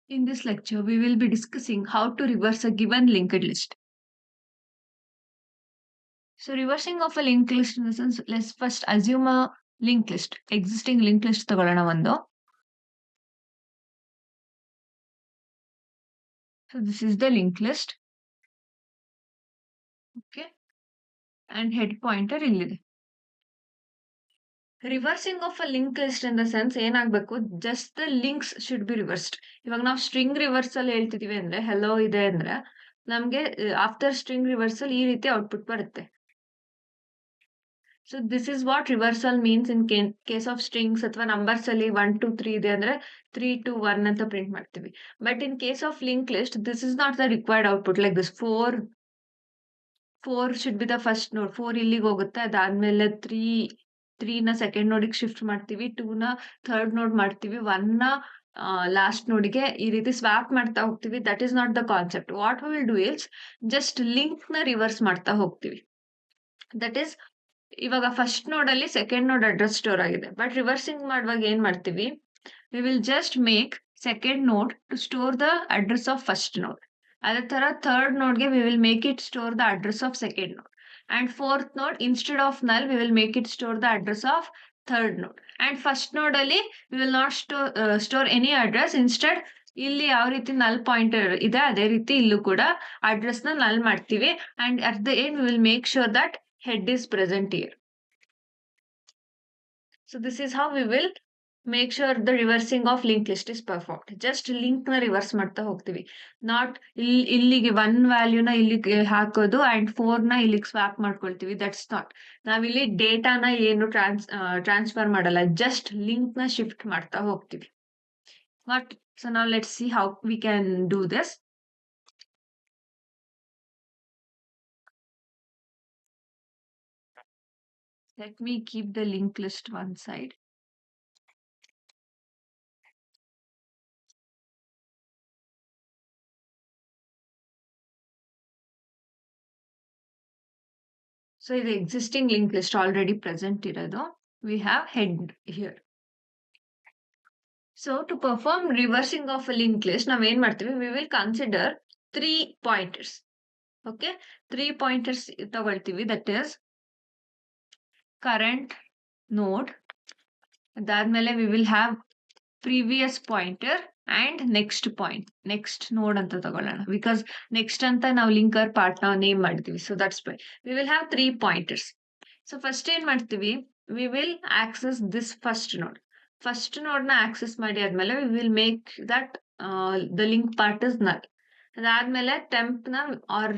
In this lecture, we will be discussing how to reverse a given linked list. So, reversing of a linked list in the sense, let's first assume a linked list, existing linked list ತಗೊಳ್ಳೋಣ ಒಂದು. So, this is the linked list. Okay. And head pointer ಇಲ್ಲಿದೆ. Reversing of a linked list in the sense ಏನಾಗಬೇಕು, just the links should be reversed. ಇವಾಗ ನಾವು string reversal ಹೇಳ್ತಿದೀವಿ ಅಂದ್ರೆ hello ಇದೆ ಅಂದ್ರೆ ನಮಗೆ ಆಫ್ಟರ್ ಸ್ಟ್ರಿಂಗ್ ರಿವರ್ಸಲ್ ಈ ರೀತಿ ಔಟ್ಪುಟ್ ಬರುತ್ತೆ. So this is what reversal means in case of strings ಅಥವಾ numbers ಅಲ್ಲಿ 1 2 3 ಇದೆ ಅಂದ್ರೆ 3 2 1 ಅಂತ ಪ್ರಿಂಟ್ ಮಾಡ್ತೀವಿ. But in case of linked list, this is not the required output like this. 4 should be the first node. 4 ಇಲ್ಲಿಗೆ ಹೋಗುತ್ತೆ. ಅದಾದ್ಮೇಲೆ 3 ನ ಸೆಕೆಂಡ್ ನೋಡಿಗೆ ಶಿಫ್ಟ್ ಮಾಡ್ತೀವಿ. 2 ನ ಥರ್ಡ್ ನೋಡ್ ಮಾಡ್ತೀವಿ. 1 ನ ಲಾಸ್ಟ್ ನೋಡಿಗೆ ಈ ರೀತಿ ಸ್ವಾಪ್ ಮಾಡ್ತಾ ಹೋಗ್ತೀವಿ. That is not the concept. What we will do is just link ನ ರಿವರ್ಸ್ ಮಾಡ್ತಾ ಹೋಗ್ತೀವಿ. ದಟ್ ಇಸ್ ಇವಾಗ ಫಸ್ಟ್ ನೋಡ್ ಅಲ್ಲಿ ಸೆಕೆಂಡ್ ನೋಡ್ ಅಡ್ರೆಸ್ ಸ್ಟೋರ್ ಆಗಿದೆ. ಬಟ್ ರಿವರ್ಸಿಂಗ್ ಮಾಡುವಾಗ ಏನ್ ಮಾಡ್ತೀವಿ, we will just make second node to store the address of first node. ಅದೇ ತರ ಥರ್ಡ್ ನೋಡ್ಗೆ we will make it store the address of second node. And fourth node instead of null we will make it store the address of third node. And first node ಅಲ್ಲಿ we will not store any address. Instead ಇಲ್ಲಿ ಯಾವ ರೀತಿ ನಲ್ pointer ಇದೆ ಅದೇ ರೀತಿ ಇಲ್ಲೂ ಕೂಡ ಅಡ್ರೆಸ್ ನ ನಲ್ ಮಾಡ್ತೀವಿ. And at the end V will make sure that head is present here. So this is how we will make sure the reversing of linked list is performed. Just link ನ reverse ಮಾಡ್ತಾ ಹೋಗ್ತೀವಿ. Not ಇಲ್ಲಿಗೆ 1 ವ್ಯಾಲ್ಯೂನ ಇಲ್ಲಿಗೆ ಹಾಕೋದು and 4 ನ ಇಲ್ಲಿಗೆ swap ಮಾಡ್ಕೊಳ್ತೀವಿ. That's not. ನಾವಿಲ್ಲಿ ಡೇಟಾನ ಏನು ಟ್ರಾನ್ಸ್ಫರ್ ಮಾಡಲ್ಲ. ಜಸ್ಟ್ ಲಿಂಕ್ ನ ಶಿಫ್ಟ್ ಮಾಡ್ತಾ ಹೋಗ್ತೀವಿ. What? So now let's see how we can do this. Let me keep the linked list one side. So the existing linked list already present ಇರೋದು. We have head here. So to perform reversing of a linked list, ನಾವು ಏನ್ ಮಾಡ್ತೀವಿ, we will consider 3 pointers. Okay, 3 pointers ತಗೊಳ್ತೀವಿ. That is current node. ಅದಾದ್ಮೇಲೆ we will have previous pointer and next node ಅಂತ ತಗೊಳ್ಳೋಣ. Because next ಅಂತ ನಾವು linker part ನಾವು ನೇಮ್ ಮಾಡ್ತೀವಿ. So that's why we will have 3 pointers. So first ಏನ್ ಮಾಡ್ತೀವಿ, we will access this first node. First ನೋಡ್ನ ಆಕ್ಸೆಸ್ ಮಾಡಿ ಆದ್ಮೇಲೆ we will make that the link part is null. ಅದಾದ್ಮೇಲೆ ಟೆಂಪ್ ನ ಆರ್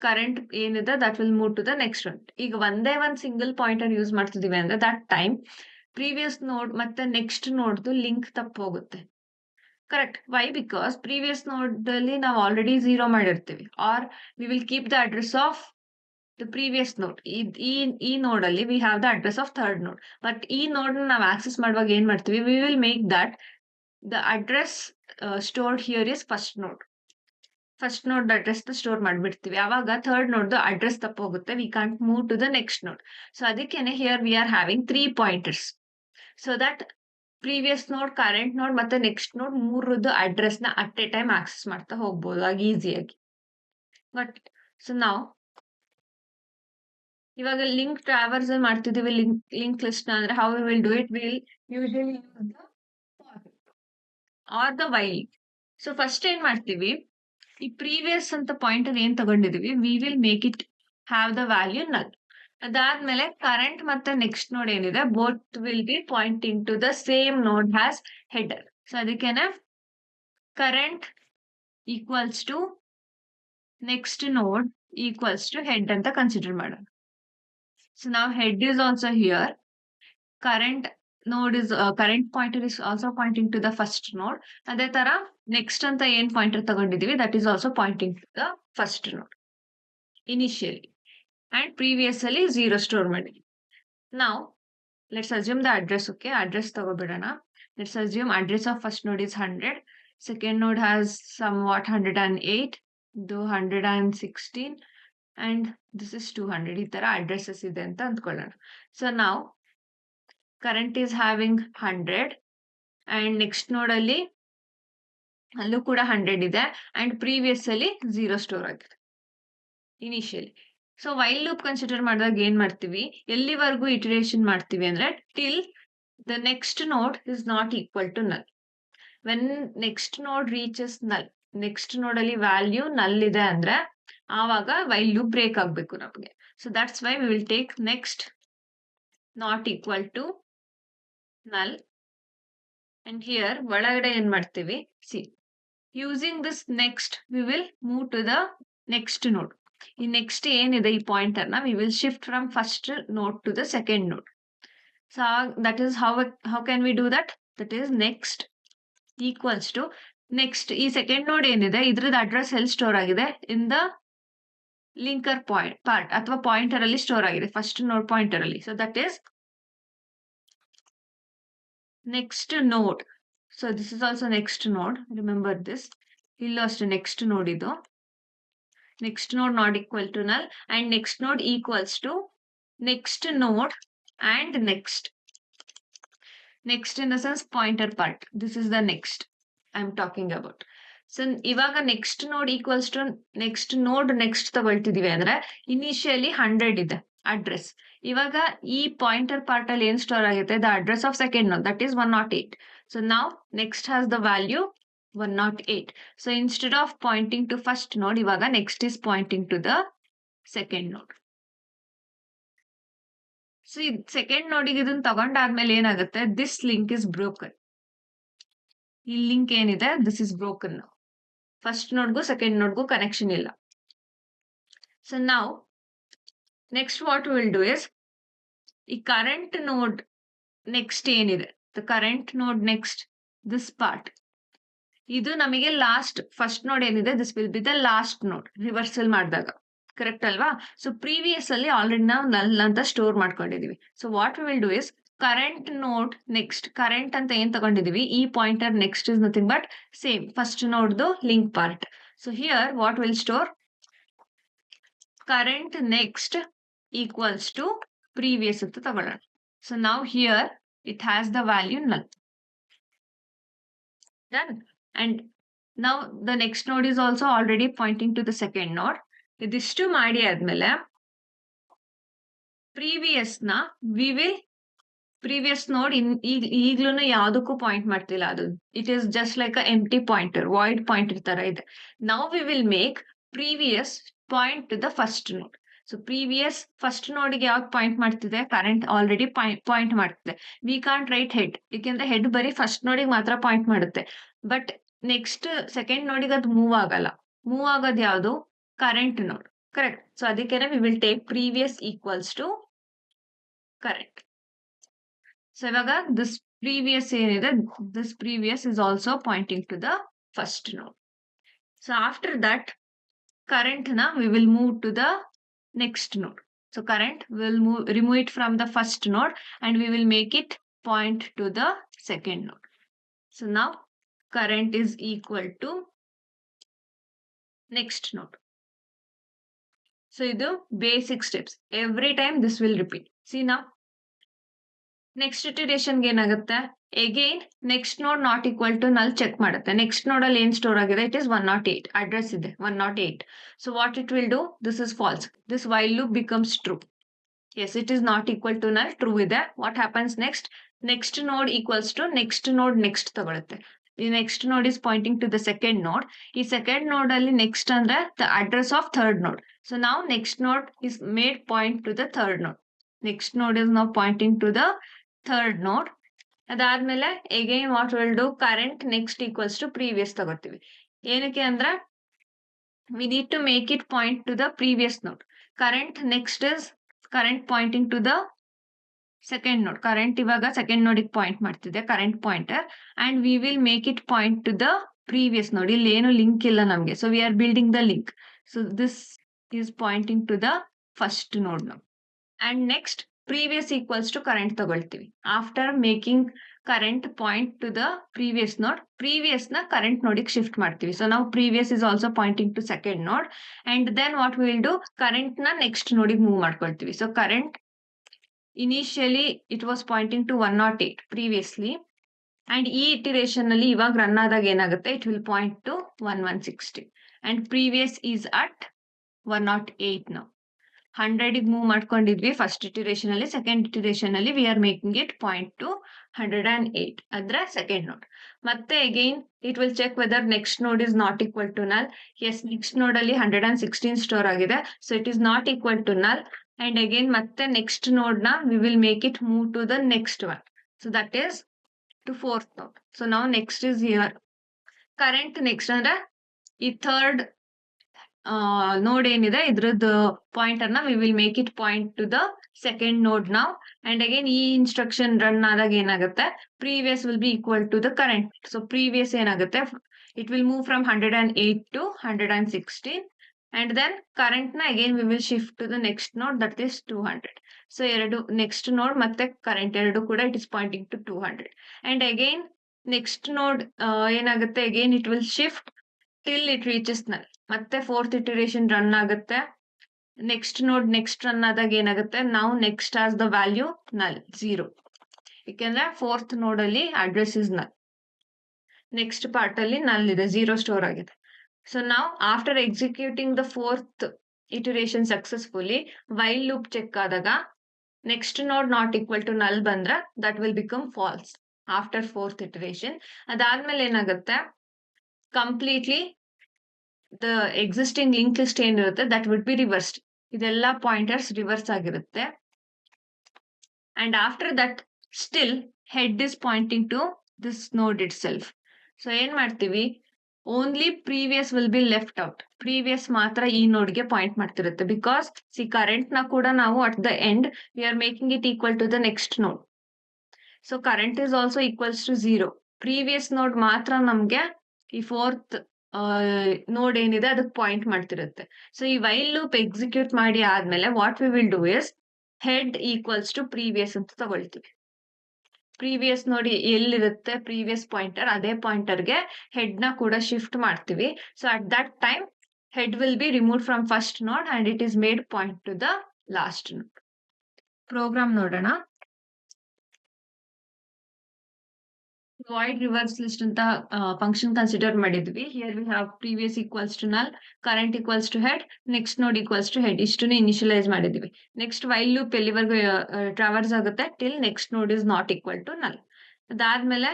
ಕರೆಂಟ್ ಏನಿದೆ that will move to the next one. ಈಗ ಒಂದೇ ಒಂದು ಸಿಂಗಲ್ ಪಾಯಿಂಟರ್ ಯೂಸ್ ಮಾಡ್ತಿದೀವಿ ಅಂದ್ರೆ ದಟ್ ಟೈಮ್ ಪ್ರೀವಿಯಸ್ ನೋಡ್ ಮತ್ತೆ ನೆಕ್ಸ್ಟ್ ನೋಡ್ದು ಲಿಂಕ್ ತಪ್ಪು ಹೋಗುತ್ತೆ. ಕರೆಕ್ಟ್. ವೈ? ಬಿಕಾಸ್ ಪ್ರೀವಿಯಸ್ ನೋಡ್ ಅಲ್ಲಿ ನಾವು ಆಲ್ರೆಡಿ 0 ಮಾಡಿರ್ತೀವಿ. Or we will keep the address of the previous node. ಈ ನೋಡ್ ಅಲ್ಲಿ we have the address of third node. But ಈ ನೋಡ್ ನಾವು ಆಕ್ಸೆಸ್ ಮಾಡುವಾಗ ಏನ್ ಮಾಡ್ತೀವಿ, we will make that the address stored here is first node. First node address ನ ಸ್ಟೋರ್ ಮಾಡ್ಬಿಡ್ತೀವಿ. ಆವಾಗ ಥರ್ಡ್ ನೋಡ್ ಅಡ್ರೆಸ್ ತಪ್ಪ ಹೋಗುತ್ತೆ. We can't move to the next node. So ಅದಕ್ಕೇನೆ here we are having 3 pointers. So that previous node, current node ಮತ್ತೆ next node ಮೂರದ್ದು address ನ at a time access ಮಾಡ್ತಾ ಹೋಗ್ಬೋದು ಆಗ ಈಸಿಯಾಗಿ. ಬಟ್ ಸೊ ನಾವು ಇವಾಗ ಲಿಂಕ್ ಟ್ರಾವರ್ಸಲ್ ಮಾಡ್ತಿದೀವಿ ಲಿಂಕ್ ಲಿಸ್ಟ್ ಅಂದ್ರೆ how we will do it, will usually use the are the while. So first ಏನ್ ಮಾಡ್ತೀವಿ, ಈ ಪ್ರೀವಿಯಸ್ ಅಂತ ಪಾಯಿಂಟರ್ ಏನ್ ತಗೊಂಡಿದೀವಿ we will make it have the value null. ಅದಾದ್ಮೇಲೆ ಕರೆಂಟ್ ಮತ್ತೆ ನೆಕ್ಸ್ಟ್ ನೋಡ್ ಏನಿದೆ both will be pointing to the same node has header. So ಅದಕ್ಕೇನೆ current equals to next node equals to head ಅಂತ consider ಮಾಡೋಣ. So now head is also here. Current pointer is also pointing to the first node. ಅದೇ ತರ next ಅಂತ ಏನ್ pointer ತಗೊಂಡಿದೀವಿ that is also pointing to the first node initially. And previously 0 store ಮಾಡಿದ್ವಿ. Now let's assume the address. Okay, address ತಗೋಬಿಡೋಣ. Let's assume address of first node is 100. Second node has somewhat 108, though 116. And this is 200. ಈ ತರ addresses ಇದೆ ಅಂತ ಅಂದ್ಕೊಳ್ಳೋಣ. So ನಾವು current is having 100 and next node ಅಲ್ಲಿ ಅಲ್ಲೂ ಕೂಡ 100 ಇದೆ ಅಂಡ್ ಪ್ರೀವಿಯಸ್ ಅಲ್ಲಿ 0 ಸ್ಟೋರ್ ಆಗಿದೆ initially. So while loop consider ಮಾಡಿದಾಗ ಏನ್ ಮಾಡ್ತೀವಿ, ಎಲ್ಲಿವರೆಗೂ ಇಟರೇಷನ್ ಮಾಡ್ತೀವಿ ಅಂದ್ರೆ till the next node is not equal to ನಲ್. ವೆನ್ ನೆಕ್ಸ್ಟ್ ನೋಡ್ ರೀಚಸ್ ನಲ್, ನೆಕ್ಸ್ಟ್ ನೋಡ್ ಅಲ್ಲಿ ವ್ಯಾಲ್ಯೂ ನಲ್ ಇದೆ ಅಂದ್ರೆ ಆವಾಗ ವೈಲ್ ಲೂಪ್ ಬ್ರೇಕ್ ಆಗ್ಬೇಕು ನಮಗೆ. So that's why we will take next not equal to null and here ಒಳಗಡೆ ಏನ್ ಮಾಡ್ತೀವಿ, see using this next we will move to the next node. ಈ ನೆಕ್ಸ್ಟ್ ಏನಿದೆ ಈ ಪಾಯಿಂಟರ್ ನ we will shift from first node to the second node. So that is how can we do that is next equals to next. ಈ second node ಏನಿದೆ ಇದ್ರದ್ದು address ಎಲ್ಲಿ store ಆಗಿದೆ, in the linker part ಅಥವಾ pointer ಅಲ್ಲಿ store ಆಗಿದೆ, first ನೋಡ್ pointer ಅಲ್ಲಿ. So that is next node. So this is also next ನೋಡ್, ರಿಮೆಂಬರ್ ದಿಸ್. ಇಲ್ಲೂ ಅಷ್ಟೇ ನೆಕ್ಸ್ಟ್ ನೋಡ್ ಇದು. Next node not equal to null and next node equals to next node and next. Next in the sense pointer part. This is the next I'm talking about. So ಇವಾಗ next node equals to next node next ತಗೊಳ್ತಿದೀವಿ ಅಂದ್ರೆ initially 100 ಇದೆ address. ಇವಾಗ ಈ pointer part ಅಲ್ಲಿ ಏನ್ store ಆಗುತ್ತೆ, the address of second ನೋಡ್ that is 108. So now next has the value 108. So instead of pointing to first node, ivaga next is pointing to the second node. So second node ಗೆ ಇದನ್ನ ತಗೊಂಡಾದ್ಮೇಲೆ ಏನಾಗುತ್ತೆ, this link is broken. ಈ link ಏನಿದೆ this is broken now. First node ಗೂ second node ಗೂ connection ಇಲ್ಲ. So now next what we will do is ಈ current node next ಏನಿದೆ, the current node next, this part, ಇದು ನಮಗೆ last first node ಏನಿದೆ this will be the last node reversal ಮಾಡಿದಾಗ, correct ಅಲ್ವಾ? So previous ಅಲ್ಲಿ already ನಾವು null ಅಂತ ಸ್ಟೋರ್ ಮಾಡ್ಕೊಂಡಿದೀವಿ. So what will do is current node next, current ಅಂತ ಏನ್ ತಗೊಂಡಿದೀವಿ ಈ pointer next is nothing but same first ನೋಡ್ದು link part. So here what will store current next equals to previous ಅಂತ ತಗೊಳ್ಳೋಣ. ಸೊ ನಾವು here it has the value null. Done. And now the next node is also already pointing to the second node. ಇದಿಷ್ಟು ಮಾಡಿ ಆದ್ಮೇಲೆ previous ನ we will previous ನೋಡ್ ಈಗ್ಲೂ ಯಾವ್ದಕ್ಕೂ ಪಾಯಿಂಟ್ ಮಾಡ್ತಿಲ್ಲ, ಅದು it is just like a empty pointer, void pointer ತರ ಇದೆ. ನಾವು we will make previous point to the first node. So previous first ನೋಡ್ಗೆ ಯಾವ್ದು ಪಾಯಿಂಟ್ ಮಾಡ್ತಿದೆ, ಕರೆಂಟ್ ಆಲ್ರೆಡಿ ಪಾಯಿಂಟ್ ಮಾಡ್ತಿದೆ. ವಿ ಕಾಂಟ್ ರೈಟ್ ಹೆಡ್, ಏಕೆಂದ್ರೆ ಹೆಡ್ ಬರೀ ಫಸ್ಟ್ ನೋಡಿಗೆ ಮಾತ್ರ ಪಾಯಿಂಟ್ ಮಾಡುತ್ತೆ. ಬಟ್ ನೆಕ್ಸ್ಟ್ ಸೆಕೆಂಡ್ ನೋಡಿಗೆ ಅದು ಮೂವ್ ಆಗಲ್ಲ. ಮೂವ್ ಆಗೋದು ಯಾವುದು, ಕರೆಂಟ್ ನೋಡ್, ಕರೆಕ್ಟ್. ಸೊ ಅದಕ್ಕೆ we will take previous equals to current. So ಇವಾಗ ದಿಸ್ ಪ್ರೀವಿಯಸ್ ಏನಿದೆ, this previous is also pointing to the first node. So after that current ನ we will move to the next node. So current will remove it from the first node and we will make it point to the second node. So now current is equal to next node. So idu basic steps. Every time this will repeat. See now next iteration ge enagutte, again next node not equal to null check ಮಾಡುತ್ತೆ. next node ಅಲ್ಲಿ ಏನ್ store ಆಗಿದೆ, it is 108 address ಇದೆ 108. so what it will do, this is false, this while loop becomes true. yes, it is not equal to null, true ಇದೆ. what happens next, next node equals to next node next ತಗೊಳುತ್ತೆ. the next node is pointing to the second node. ಈ second node ಅಲ್ಲಿ next ಅಂದ್ರೆ the address of third node. so now next node is made point to the third node. next node is now pointing to the third node. ಅದಾದ್ಮೇಲೆ again what will do, current next equals to previous ತಗೋತೀವಿ. ಏನಕ್ಕೆ ಅಂದ್ರೆ we need to make it point to the previous node. current next is current pointing to the second node. current ಇವಾಗ second node ಗೆ point ಮಾಡ್ತಿದೆ, current pointer, and we will make it point to the previous node. ಇಲ್ಲಿ ಏನು link ಇಲ್ಲ ನಮಗೆ, so we are building the link. so this is pointing to the first node now. and next previous equals to current ತಗೊಳ್ತೀವಿ. after making current point to the previous node, previous ನ current ನೋಡಿಗೆ shift ಮಾಡ್ತೀವಿ. so now previous is also pointing to second node and then what we will do, current ನ next ನೋಡಿಗೆ move ಮಾಡ್ಕೊಳ್ತೀವಿ. so current initially it was pointing to 108 previously, and ಈ iteration ಅಲ್ಲಿ ಇವಾಗ run ಆದಾಗ ಏನಾಗುತ್ತೆ, it will point to 1160 and previous is at 108. ನಾವು 100 move ಮಾಡ್ಕೊಂಡಿದ್ವಿ first iteration ಅಲ್ಲಿ. ಸೆಕೆಂಡ್ ಇಟಿರೇಷನ್ ಅಲ್ಲಿ we are making it point to 108 ಅಂದ್ರೆ ಸೆಕೆಂಡ್ ನೋಡ್. ಮತ್ತೆ again it will check whether next node is not equal to null. Yes, next node ಅಲ್ಲಿ 116 store ಆಗಿದೆ, so it is not equal to null. And again ಮತ್ತೆ next node ನ we will make it move to the next one, so that is to fourth node. So ನಾವು next is here. Current next ಅಂದ್ರೆ ಈ third node ಏನಿದೆ ಇದ್ರದ್ದು pointer ನ we will make it point to the second node ನಾವು. And again ಈ instruction run ಆದಾಗ ಏನಾಗುತ್ತೆ, previous will be equal to the current. So previous ಏನಾಗುತ್ತೆ, it will move from 108 to 116 and then current ನ again we will shift to the next node, that is 200. So ಎರಡು next node ಮತ್ತೆ current ಎರಡು ಕೂಡ it is pointing to 200. And again next node ಏನಾಗುತ್ತೆ, again it will shift till it reaches null. ಮತ್ತೆ fourth iteration run ಆಗುತ್ತೆ. Next node next run ಆದಾಗ ಏನಾಗುತ್ತೆ, ನಾವು ನೆಕ್ಸ್ಟ್ ಆಸ್ ದ ವ್ಯಾಲ್ಯೂ ನಲ್ 0, ಯಾಕೆಂದ್ರೆ ಫೋರ್ತ್ ನೋಡ್ ಅಲ್ಲಿ address is null. Next part ಅಲ್ಲಿ ನಲ್ ಇದೆ, 0 ಸ್ಟೋರ್ ಆಗಿದೆ. ಸೊ ನಾವು after executing the fourth iteration successfully, while loop check ಆದಾಗ next node not equal to null ಬಂದ್ರೆ that will become false after fourth iteration. ಅದಾದ್ಮೇಲೆ ಏನಾಗುತ್ತೆ, completely the existing link list ಏನಿರುತ್ತೆ that would be reversed. ಇದೆಲ್ಲ pointers reverse ಆಗಿರುತ್ತೆ. And after that still head is pointing to this node ಇಟ್ ಸೆಲ್ಫ್. So ಏನ್ ಮಾಡ್ತೀವಿ, only previous will be left out. Previous ಮಾತ್ರ ಈ ನೋಡ್ಗೆ ಪಾಯಿಂಟ್ ಮಾಡ್ತಿರುತ್ತೆ, ಬಿಕಾಸ್ ಸಿ ಕರೆಂಟ್ ನ ಕೂಡ ನಾವು at the end we are making it equal to the next node. So current is also equals to 0. Previous node ಮಾತ್ರ ನಮ್ಗೆ ಈ ಫೋರ್ತ್ ನೋಡ್ ಏನಿದೆ ಅದಕ್ಕೆ ಪಾಯಿಂಟ್ ಮಾಡ್ತಿರುತ್ತೆ. ಸೊ ಈ ವೈಲ್ ಲೂಪ್ ಎಕ್ಸಿಕ್ಯೂಟ್ ಮಾಡಿ ಆದ್ಮೇಲೆ what we will do is head equals to previous ಅಂತ ತಗೊಳ್ತೀವಿ. ಪ್ರೀವಿಯಸ್ ನೋಡಿ ಎಲ್ಲಿರುತ್ತೆ ಪ್ರೀವಿಯಸ್ ಪಾಯಿಂಟರ್, ಅದೇ ಪಾಯಿಂಟರ್ಗೆ ಹೆಡ್ ನ ಕೂಡ ಶಿಫ್ಟ್ ಮಾಡ್ತೀವಿ. So at that time head will be remove from first node and it is made point to the last node. Program ನೋಡೋಣ. Void reverse list ಅಂತ ಫಂಕ್ಷನ್ ಕನ್ಸಿಡರ್ ಮಾಡಿದ್ವಿ. Here we have previous equals to null, current equals to head, next node equals to head, ಇಷ್ಟನ್ನು initialise ಮಾಡಿದ್ವಿ. Next while loop ಎಲ್ಲಿವರೆಗೂ traverse ಆಗುತ್ತೆ, till next node is not equal to null. ಅದಾದ್ಮೇಲೆ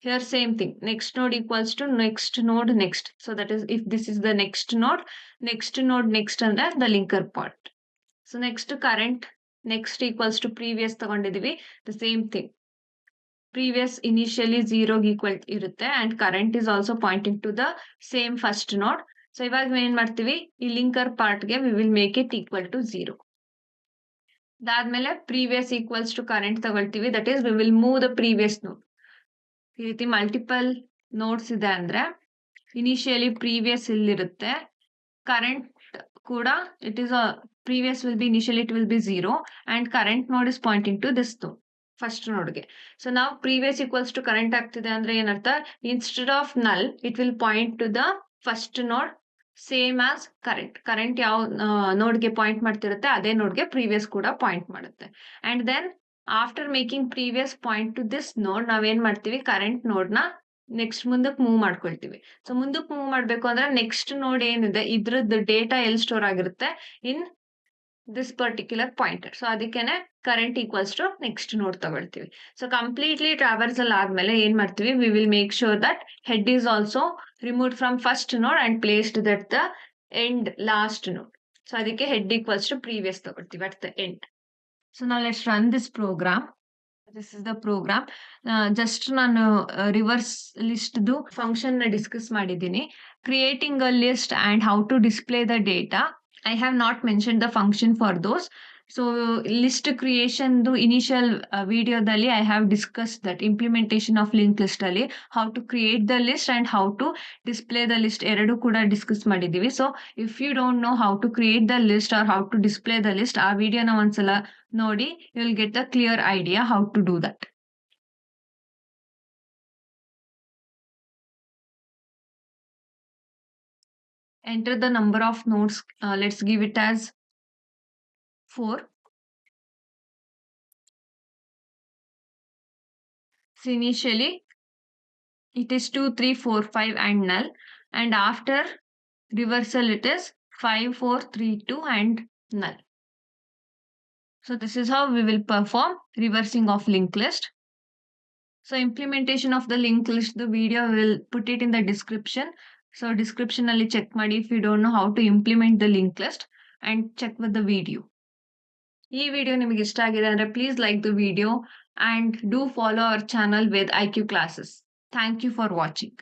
here same thing, next node equals to next node next. So that is if this is the next node next ಅಂದ್ರೆ the linker part. So next current next equals to previous ತಗೊಂಡಿದೀವಿ, the same thing. Previous initially 0 equal ಇರುತ್ತೆ and current is also pointing to the same first node. So ಇವಾಗ ಏನ್ ಮಾಡ್ತೀವಿ, ಈ linker part ಗೆ we will make it equal to 0. ಅದಾದ್ಮೇಲೆ previous equals to current ತಗೊಳ್ತೀವಿ, that is we will move the previous node. ಈ ರೀತಿ multiple notes ಇದೆ ಅಂದ್ರೆ ಇನಿಷಿಯಲಿ ಪ್ರೀವಿಯಸ್ ಇಲ್ಲಿರುತ್ತೆ, ಕರೆಂಟ್ ಕೂಡ it is a previous will be initially it will be 0 and current node is pointing to this node. First ನೋಡ್ಗೆ. So ನಾವು previous equals to current ಆಗ್ತಿದೆ ಅಂದ್ರೆ ಏನರ್ಥ, ಇನ್ಸ್ಟೆಡ್ ಆಫ್ ನಲ್ it will point to the first ನೋಡ್ same as current. Current ಯಾವ ನೋಡ್ಗೆ point ಮಾಡ್ತಿರುತ್ತೆ ಅದೇ ನೋಡ್ಗೆ ಪ್ರೀವಿಯಸ್ ಕೂಡ ಪಾಯಿಂಟ್ ಮಾಡುತ್ತೆ. And then after making previous point to this node ನಾವೇನ್ ಮಾಡ್ತೀವಿ, ಕರೆಂಟ್ ನೋಡ್ ನ ನೆಕ್ಸ್ಟ್ ಮುಂದಕ್ಕೆ ಮೂವ್ ಮಾಡ್ಕೊಳ್ತೀವಿ. ಸೊ ಮುಂದಕ್ಕೆ ಮೂವ್ ಮಾಡ್ಬೇಕು ಅಂದ್ರೆ ನೆಕ್ಸ್ಟ್ ನೋಡ್ ಏನಿದೆ ಇದ್ರದ್ದು ಡೇಟಾ ಎಲ್ಲಿ ಸ್ಟೋರ್ ಆಗಿರುತ್ತೆ, in this particular pointer. So ಅದಕ್ಕೇನೆ current equals to next node ತಗೊಳ್ತೀವಿ. ಸೊ ಕಂಪ್ಲೀಟ್ಲಿ ಟ್ರಾವರ್ಸಲ್ ಆದ್ಮೇಲೆ ಏನ್ ಮಾಡ್ತೀವಿ, we will make sure that head is also removed from first node and placed that the end last node. So ಅದಕ್ಕೆ head equals to previous ತಗೊಳ್ತೀವಿ at the end. So ನಾವು let's run this program. This is the program. Just ನಾನು reverse ಲಿಸ್ಟ್ದು function ನ discuss ಮಾಡಿದ್ದೀನಿ. Creating a list and how to display the data. I have not mentioned the function for those. So list creation do initial video dali I have discussed that implementation of linked list ali how to create the list and how to display the list eradu kuda discuss ಮಾಡಿದೀವಿ. So if you don't know how to create the list or how to display the list, ಆ ವಿಡಿಯೋನ ಒಂದ್ಸಲ ನೋಡಿ, you will get a clear idea how to do that. Enter the number of nodes. Let's give it as 4. So initially it is 2, 3, 4, 5 and null. And after reversal, it is 5, 4, 3, 2 and null. So this is how we will perform reversing of linked list. So implementation of the linked list, the video will put it in the description. So description alli check ಮಾಡಿ if you don't know how to implement the linked list and check with the video. ಈ video ನಿಮಗೆ ಇಷ್ಟ ಆಗಿದೆ ಅಂದ್ರೆ please like the video and do follow our channel with IQ classes. Thank you for watching.